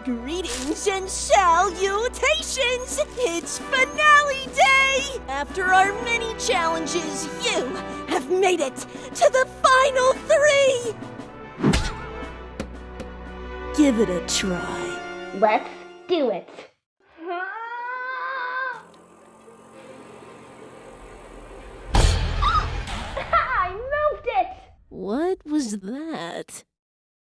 Greetings and salutations! It's finale day! After our many challenges, you have made it to the final 3! Give it a try. Let's do it. I moved it! What was that?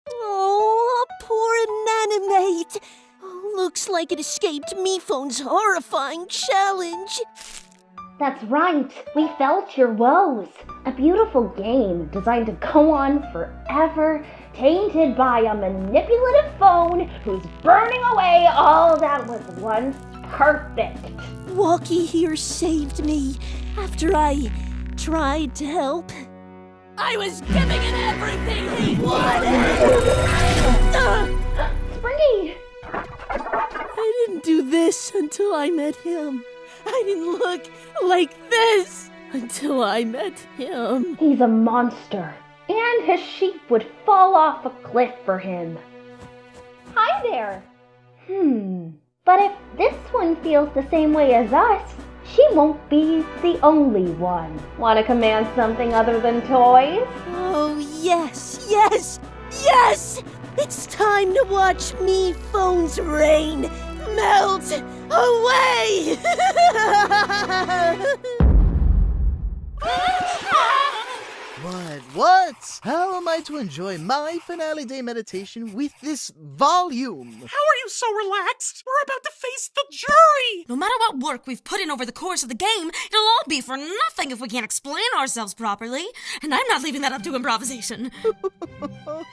Oh, poor Inanimate! Oh, looks like it escaped MePhone's horrifying challenge. That's right. We felt your woes. A beautiful game designed to go on forever, tainted by a manipulative phone who's burning away all that was once perfect. Walkie here saved me after I tried to help. I was giving it everything he wanted! Springy! I didn't do this until I met him. I didn't look like this until I met him. He's a monster, and his sheep would fall off a cliff for him. Hi there! But if this one feels the same way as us, she won't be the only one. Want to command something other than toys? Oh, yes, yes, yes! It's time to watch MePhone's reign melt away! What? How am I to enjoy my finale day meditation with this volume? How are you so relaxed? We're about to face the jury! No matter what work we've put in over the course of the game, it'll all be for nothing if we can't explain ourselves properly. And I'm not leaving that up to improvisation.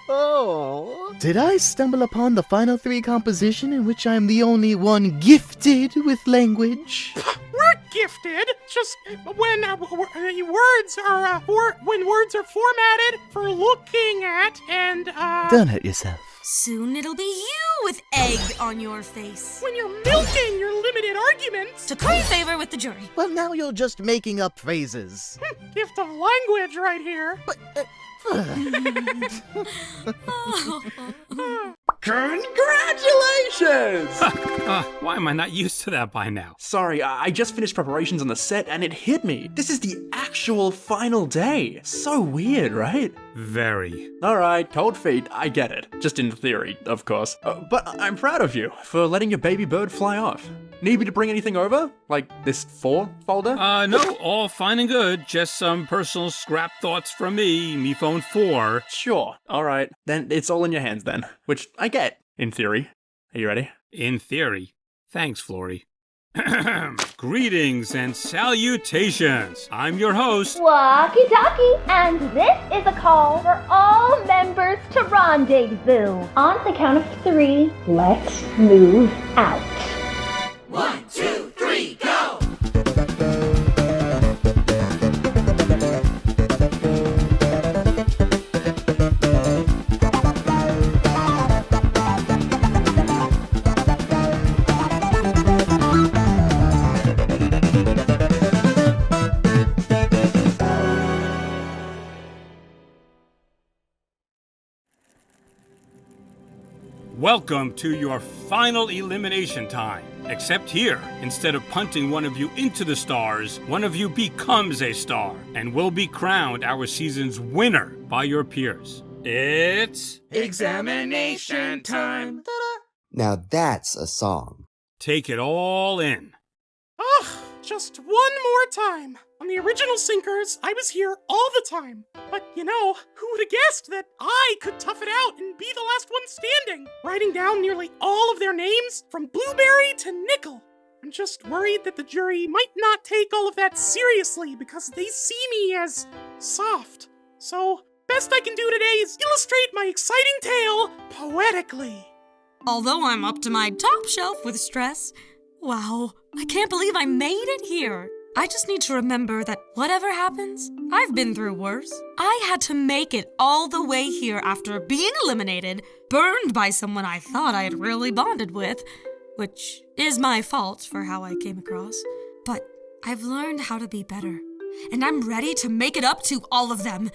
Oh. Did I stumble upon the final 3 composition in which I'm the only one gifted with language? We're gifted, just when words are formatted for looking at and, Don't hurt yourself. Soon it'll be you with egg on your face. when you're milking your limited arguments. To curry favor with the jury. Well, now you're just making up phrases. Gift of language right here. Congratulations! Why am I not used to that by now? Sorry, I just finished preparations on the set and it hit me. This is the actual final day. So weird, right? Very. Alright, cold feet, I get it. Just in theory, of course. But I'm proud of you for letting your baby bird fly off. Need me to bring anything over? Like this 4 folder? No, all fine and good. Just some personal scrap thoughts from me, MePhone 4. Sure. Alright, then it's all in your hands then. Which I get, in theory. Are you ready? In theory. Thanks, Flory. Greetings and salutations. I'm your host. Walkie-talkie, and this is a call for all members to rendezvous. On the count of 3, let's move out. 1, 2, 3, go! Welcome to your final elimination time. Except here, instead of punting one of you into the stars, one of you becomes a star and will be crowned our season's winner by your peers. It's Examination time! Now that's a song. Take it all in. Ugh, just one more time. On the original Sinkers, I was here all the time. But, who would have guessed that I could tough it out and be the last one standing? Writing down nearly all of their names, from Blueberry to Nickel. I'm just worried that the jury might not take all of that seriously because they see me as soft. So, best I can do today is illustrate my exciting tale poetically. Although I'm up to my top shelf with stress, wow, I can't believe I made it here. I just need to remember that whatever happens, I've been through worse. I had to make it all the way here after being eliminated, burned by someone I thought I had really bonded with, which is my fault for how I came across. But I've learned how to be better, and I'm ready to make it up to all of them.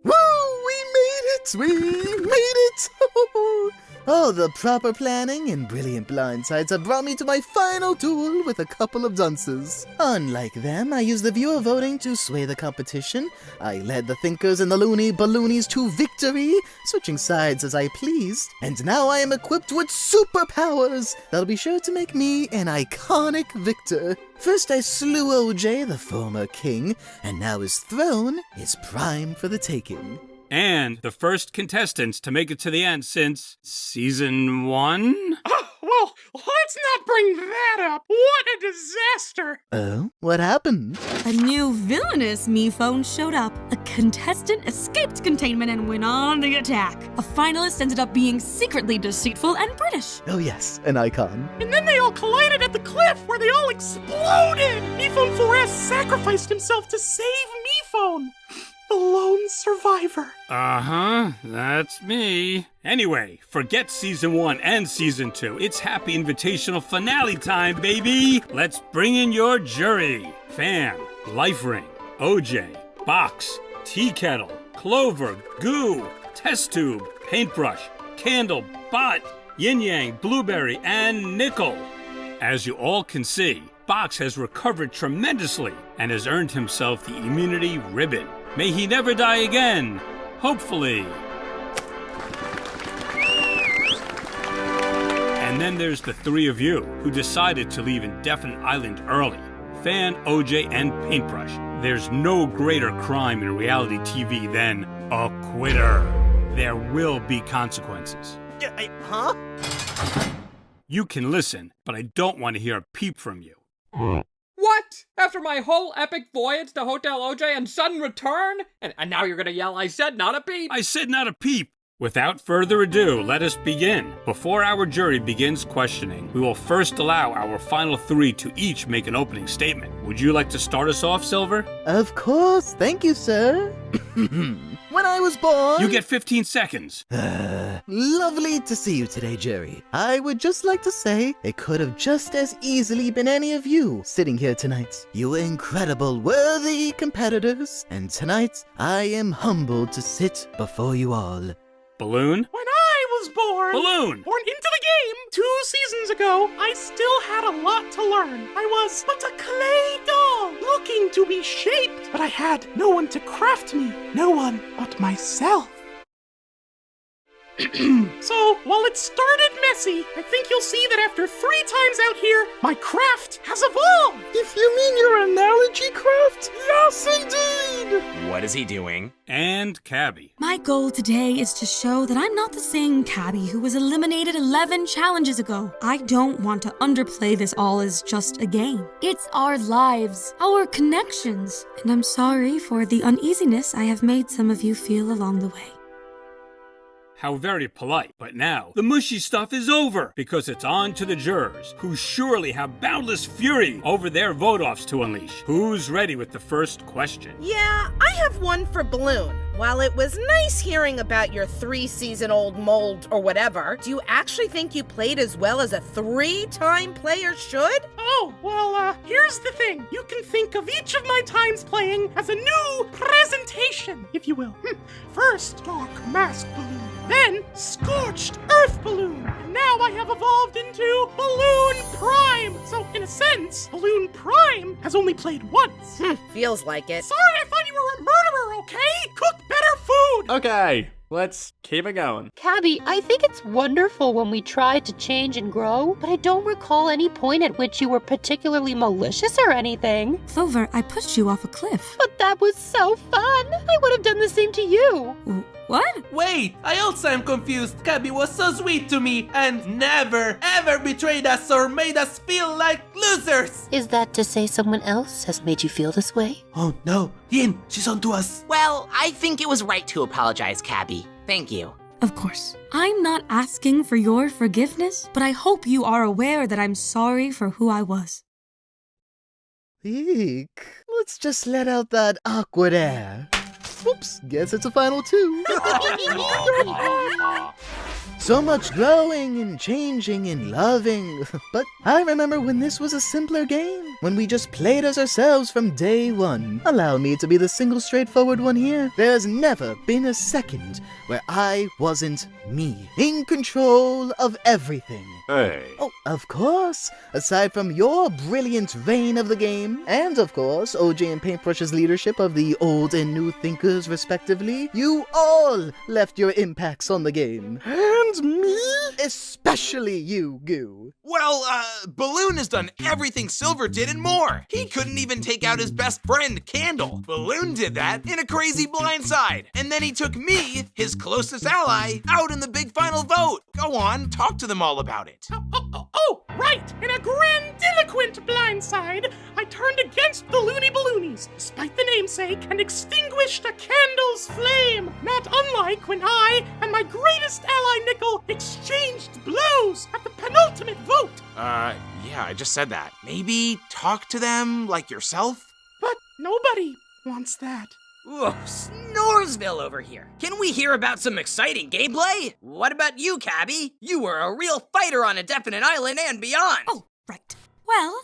Woo! We made it! it! We made it! Oh, the proper planning and brilliant blindsides have brought me to my final duel with a couple of dunces. Unlike them, I used the viewer voting to sway the competition. I led the thinkers and the loony balloonies to victory, switching sides as I pleased. And now I am equipped with superpowers that'll be sure to make me an iconic victor. First I slew OJ, the former king, and now his throne is prime for the taking. And the first contestants to make it to the end since Season 1? Oh, well, let's not bring that up. What a disaster. Oh? What happened? A new villainous me phone showed up. A contestant escaped containment and went on the attack. A finalist ended up being secretly deceitful and British. Oh yes, an icon. And then they all collided at the cliff where they all exploded. MePhone 4S sacrificed himself to save MePhone. The lone survivor. Uh-huh, that's me. Anyway, forget Season 1 and Season 2. It's happy Invitational finale time, baby! Let's bring in your jury. Fan, Life Ring, OJ, Box, Tea Kettle, Clover, Goo, Test Tube, Paintbrush, Candle, Bot, Yin Yang, Blueberry, and Nickel. As you all can see, Box has recovered tremendously and has earned himself the immunity ribbon. May he never die again. Hopefully. And then there's the three of you who decided to leave Indefinite Island early. Fan, OJ, and Paintbrush. There's no greater crime in reality TV than a quitter. There will be consequences. Huh? You can listen, but I don't want to hear a peep from you. What? After my whole epic voyage to Hotel OJ and sudden return? And now you're gonna yell, I said not a peep? I said not a peep. Without further ado, let us begin. Before our jury begins questioning, we will first allow our final three to each make an opening statement. Would you like to start us off, Silver? Of course, thank you, sir. When I was born... You get 15 seconds. Lovely to see you today, Jerry. I would just like to say it could have just as easily been any of you sitting here tonight. You were incredible, worthy competitors, and tonight I am humbled to sit before you all. Balloon? When I was born... Balloon! Born into the game 2 seasons ago, I still had a lot to learn. I was but a clay doll, looking to be shaped. But I had no one to craft me. No one but myself. So, while it started messy, I think you'll see that after 3 times out here, my craft has evolved! If you mean your analogy craft, yes indeed! What is he doing? And Cabby. My goal today is to show that I'm not the same Cabby who was eliminated 11 challenges ago. I don't want to underplay this all as just a game. It's our lives, our connections, and I'm sorry for the uneasiness I have made some of you feel along the way. How very polite. But now, the mushy stuff is over, because it's on to the jurors, who surely have boundless fury over their vote-offs to unleash. Who's ready with the first question? Yeah, I have one for Balloon. While it was nice hearing about your 3-season-old mold or whatever, do you actually think you played as well as a 3-time player should? Oh, well, here's the thing. You can think of each of my times playing as a new presentation, if you will. First, Dark Mask Balloon. Then, Scorched Earth Balloon. And now I have evolved into Balloon Prime. So, in a sense, Balloon Prime has only played once. Feels like it. Sorry, I thought you were a murderer, okay? Cook better food! Okay, let's keep it going. Cabby, I think it's wonderful when we try to change and grow, but I don't recall any point at which you were particularly malicious or anything. Clover, I pushed you off a cliff. But that was so fun! I would have done the same to you. What? Wait, I also am confused. Cabby was so sweet to me and never, ever betrayed us or made us feel like losers. Is that to say someone else has made you feel this way? Oh no, Yin, she's on to us. Well, I think it was right to apologize, Cabby. Thank you. Of course. I'm not asking for your forgiveness, but I hope you are aware that I'm sorry for who I was. Eek. Let's just let out that awkward air. Oops, guess it's a final 2. So much growing and changing and loving. But I remember when this was a simpler game, when we just played as ourselves from day one. Allow me to be the single straightforward one here. There's never been a second where I wasn't me, in control of everything. Hey. Oh, of course. Aside from your brilliant reign of the game, and of course, OJ and Paintbrush's leadership of the old and new thinkers, respectively, you all left your impacts on the game. And me? Especially you, Goo. Well, Balloon has done everything Silver did and more. He couldn't even take out his best friend, Candle. Balloon did that in a crazy blindside. And then he took me, his closest ally, out in the big final vote. Go on, talk to them all about it. Oh, right! In a grandiloquent blindside, I turned against the Loony Balloonies, despite the namesake, and extinguished a candle's flame. Not unlike when I and my greatest ally, Nickel, exchanged blows at the penultimate vote. Yeah, I just said that. Maybe talk to them like yourself? But nobody wants that. Ugh, Snoresville over here. Can we hear about some exciting gameplay? What about you, Cabby? You were a real fighter on a definite island and beyond. Oh, right. Well,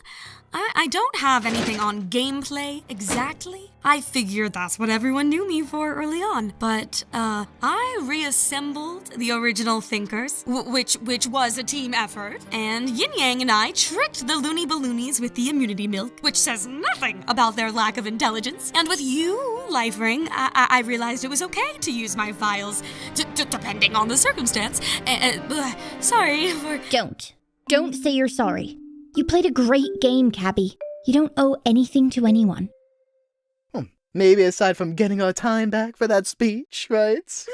I don't have anything on gameplay exactly. I figured that's what everyone knew me for early on. But, I reassembled the original Thinkers, which was a team effort, and Yin Yang and I tricked the Loony Balloonies with the immunity milk, which says nothing about their lack of intelligence. And with you, Lifering, I realized it was okay to use my files, depending on the circumstance. Sorry for... Don't say you're sorry. You played a great game, Cabby. You don't owe anything to anyone. Maybe aside from getting our time back for that speech, right?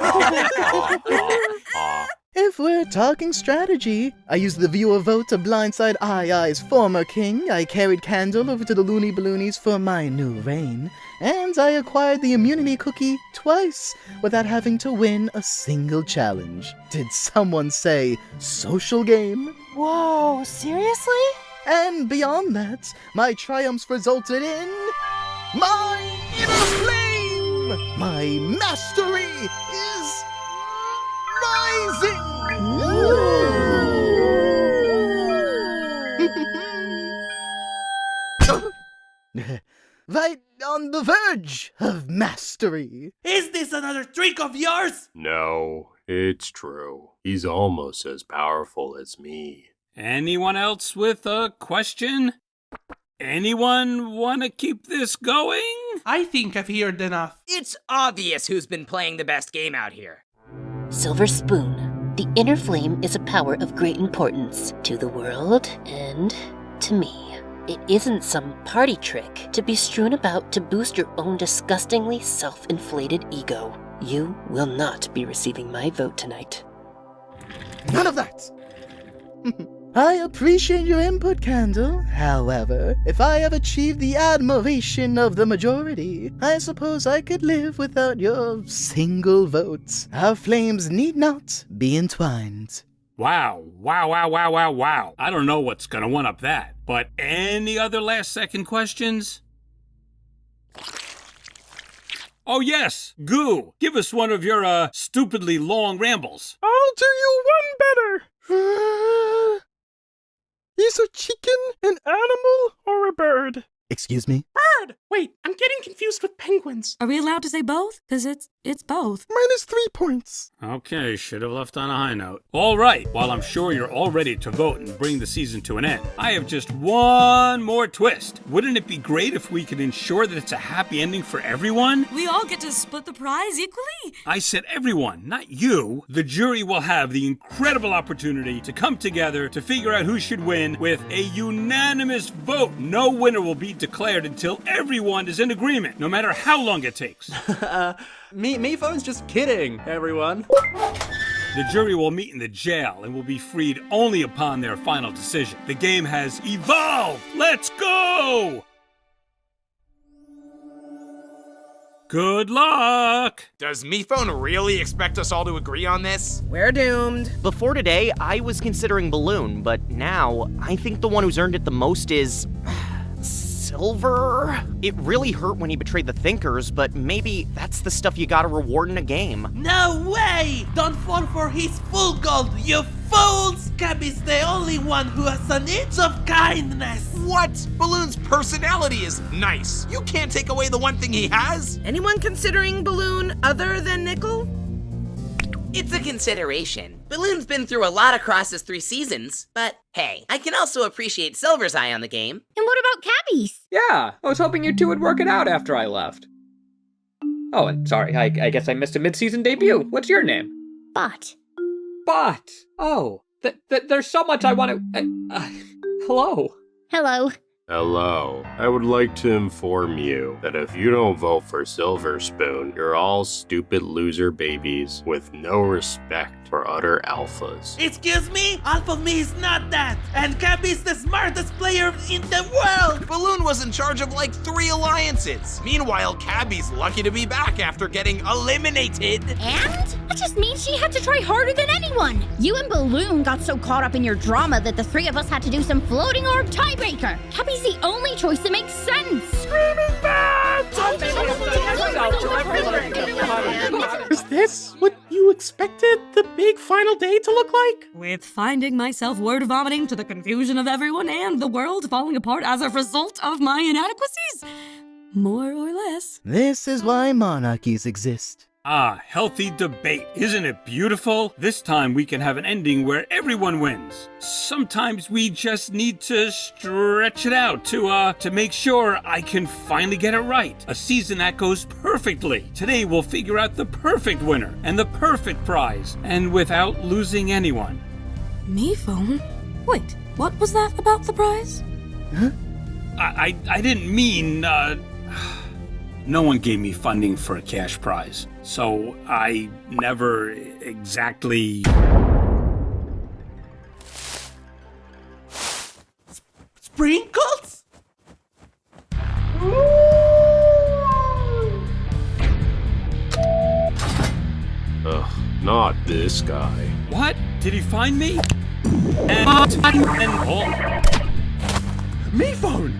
If we're talking strategy, I used the viewer vote to blindside I's former king, I carried Candle over to the Loony Balloonies for my new reign, and I acquired the immunity cookie twice without having to win a single challenge. Did someone say social game? Whoa, seriously? And beyond that, my triumphs resulted in... my inner flame! My mastery is... rising! Right on the verge of mastery. Is this another trick of yours? No, it's true. He's almost as powerful as me. Anyone else with a question? Anyone want to keep this going? I think I've heard enough. It's obvious who's been playing the best game out here. Silver Spoon, the inner flame is a power of great importance to the world and to me. It isn't some party trick to be strewn about to boost your own disgustingly self-inflated ego. You will not be receiving my vote tonight. None of that! I appreciate your input, Candle. However, if I have achieved the admiration of the majority, I suppose I could live without your single vote. Our flames need not be entwined. Wow. I don't know what's gonna one-up that, but any other last-second questions? Oh yes, Goo, give us one of your, stupidly long rambles. I'll do you one better. Is a chicken an animal or a bird? Excuse me? Bird! Wait, I'm getting confused with penguins. Are we allowed to say both? Because it's both. Minus 3 points. Okay, should have left on a high note. All right, while I'm sure you're all ready to vote and bring the season to an end, I have just one more twist. Wouldn't it be great if we could ensure that it's a happy ending for everyone? We all get to split the prize equally? I said everyone, not you. The jury will have the incredible opportunity to come together to figure out who should win with a unanimous vote. No winner will be declared until everyone is in agreement, no matter how long it takes. Me phone's just kidding, everyone. The jury will meet in the jail and will be freed only upon their final decision. The game has evolved! Let's go! Good luck! Does MePhone really expect us all to agree on this? We're doomed. Before today, I was considering Balloon, but now I think the one who's earned it the most is... Silver? It really hurt when he betrayed the Thinkers, but maybe that's the stuff you gotta reward in a game. No way! Don't fall for his full gold, you fools! Cabby's the only one who has an inch of kindness. What? Balloon's personality is nice. You can't take away the one thing he has. Anyone considering Balloon other than Nickel? It's a consideration. Balloon's been through a lot across his 3 seasons, but hey, I can also appreciate Silver's eye on the game. And what about Cabby's? Yeah, I was hoping you two would work it out after I left. Oh, and sorry, I guess I missed a mid-season debut. What's your name? Bot. Bot. Oh, there's so much I want to... hello. Hello. Hello. I would like to inform you that if you don't vote for Silver Spoon, you're all stupid loser babies with no respect for utter alphas. Excuse me? Alpha me is not that. And Cabby's the smartest player in the world. Balloon was in charge of like 3 alliances. Meanwhile, Cabby's lucky to be back after getting eliminated. And? That just means she had to try harder than anyone. You and Balloon got so caught up in your drama that the 3 of us had to do some floating orb tiebreaker. Cabby's the only choice that makes sense. Screaming back! Is this what you expected the big final day to look like? With finding myself word vomiting to the confusion of everyone and the world falling apart as a result of my inadequacies? More or less. This is why monarchies exist. Ah, healthy debate. Isn't it beautiful? This time we can have an ending where everyone wins. Sometimes we just need to stretch it out to make sure I can finally get it right. A season that goes perfectly. Today we'll figure out the perfect winner and the perfect prize, and without losing anyone. Me phone? Wait, what was that about the prize? Huh? I didn't mean, no one gave me funding for a cash prize, so I never exactly... Sprinkles? Ugh, not this guy. What? Did he find me? Me phone!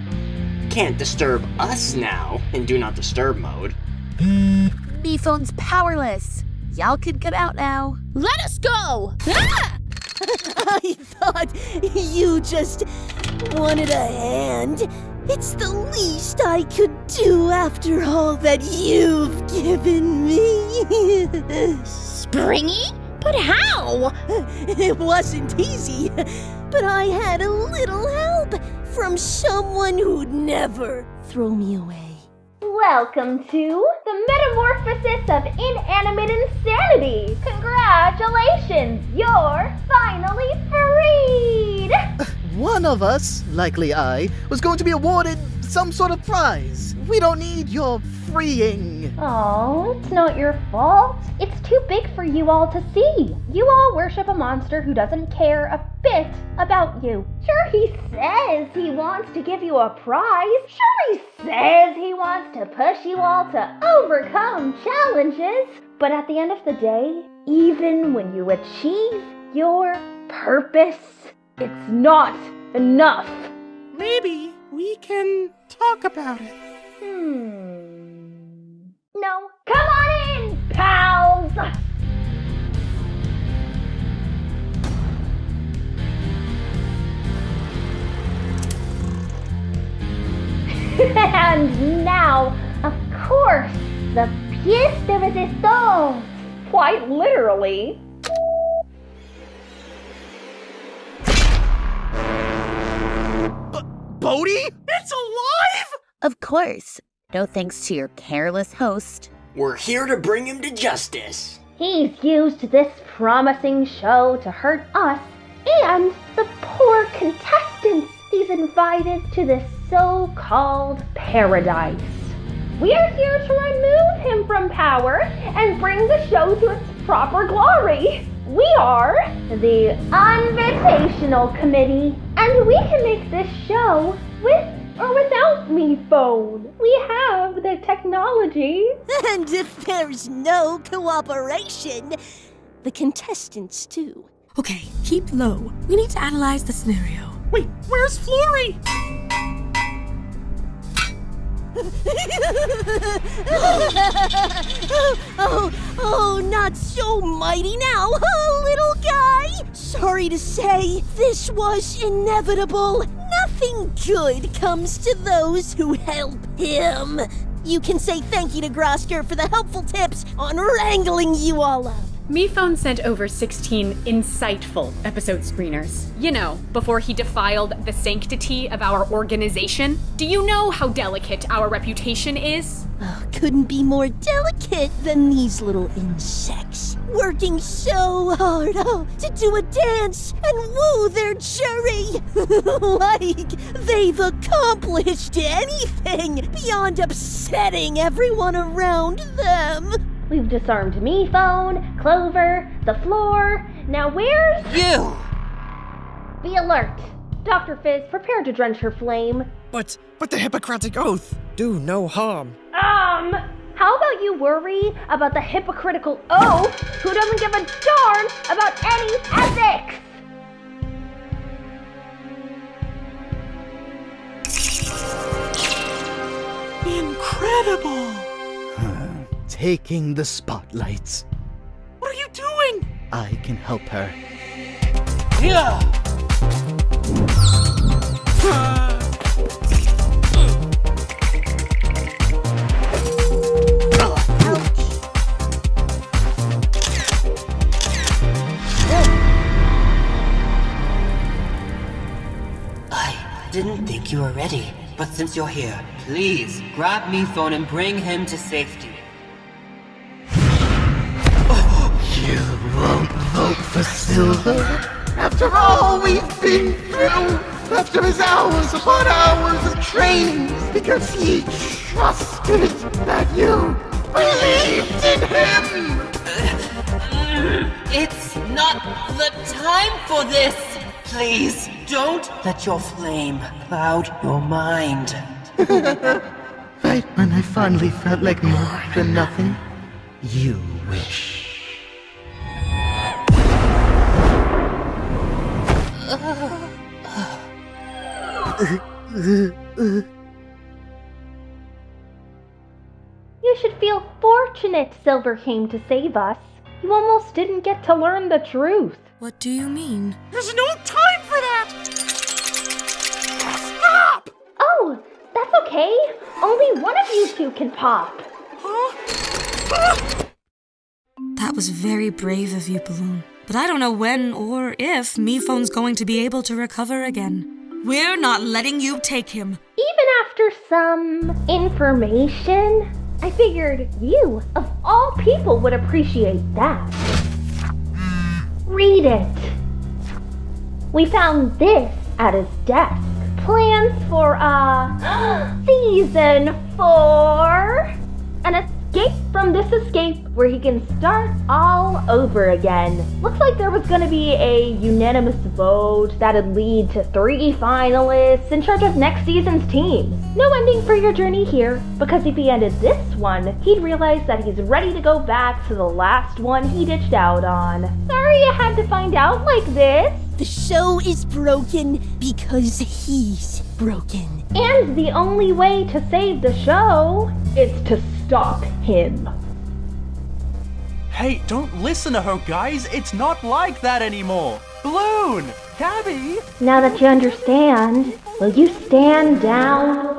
Can't disturb us now in Do Not Disturb mode. Me phone's powerless. Y'all could get out now. Let us go! Ah! I thought you just wanted a hand. It's the least I could do after all that you've given me. Springy? But how? It wasn't easy, but I had a little help from someone who'd never throw me away. Welcome to the Metamorphosis of Inanimate Insanity! Congratulations! You're finally freed! One of us, likely I, was going to be awarded some sort of prize. We don't need your freeing. Oh, it's not your fault. It's too big for you all to see. You all worship a monster who doesn't care a bit about you. Sure, he says he wants to give you a prize. Sure, he says he wants to push you all to overcome challenges. But at the end of the day, even when you achieve your purpose, it's not enough. Maybe we can talk about it. No. Come on in, pals! And now, of course, the pièce de résistance. Quite literally. Bodhi? It's alive? Of course. No thanks to your careless host. We're here to bring him to justice. He's used this promising show to hurt us and the poor contestants he's invited to this so-called paradise. We're here to remove him from power and bring the show to its proper glory. We are the Invitational Committee, and we can make this show with or without me phone. We have the technology. And if there's no cooperation, the contestants too. Okay, keep low. We need to analyze the scenario. Wait, where's Flory? Oh, not so mighty now, little guy! Sorry to say, this was inevitable. Nothing good comes to those who help him. You can say thank you to Grosker for the helpful tips on wrangling you all up. MePhone sent over 16 insightful episode screeners. You know, before he defiled the sanctity of our organization. Do you know how delicate our reputation is? Oh, couldn't be more delicate than these little insects. Working so hard to do a dance and woo their jury. Like they've accomplished anything beyond upsetting everyone around them. We've disarmed MePhone, Clover, the floor. Now where's... You! Be alert. Dr. Fizz, prepare to drench her flame. But the Hippocratic Oath! Do no harm. How about you worry about the hypocritical oath who doesn't give a darn about any ethics? Incredible! Taking the spotlight. What are you doing? I can help her. Yeah! I didn't think you were ready, but since you're here, please grab MePhone and bring him to safety. You won't vote for Silver? After all we've been through, after his hours upon hours of training, because he trusted that you believed in him! It's not the time for this! Please, don't let your flame cloud your mind. Right when I finally felt like more than nothing, you wish. You should feel fortunate Silver came to save us. You almost didn't get to learn the truth. What do you mean? There's no time for that! Stop! Oh, that's okay. Only one of you two can pop. That was very brave of you, Balloon. But I don't know when or if MePhone's going to be able to recover again. We're not letting you take him. Even after some information, I figured you, of all people, would appreciate that. Read it. We found this at his desk. Plans for, Season 4. An escape from this escape where he can start all over again. Looks like there was gonna be a unanimous vote that'd lead to 3 finalists in charge of next season's teams. No ending for your journey here, because if he ended this one, he'd realize that he's ready to go back to the last one he ditched out on. Sorry you had to find out like this. The show is broken because he's broken. And the only way to save the show is to stop him. Hey, don't listen to her, guys. It's not like that anymore. Balloon! Cabby! Now that you understand, will you stand down?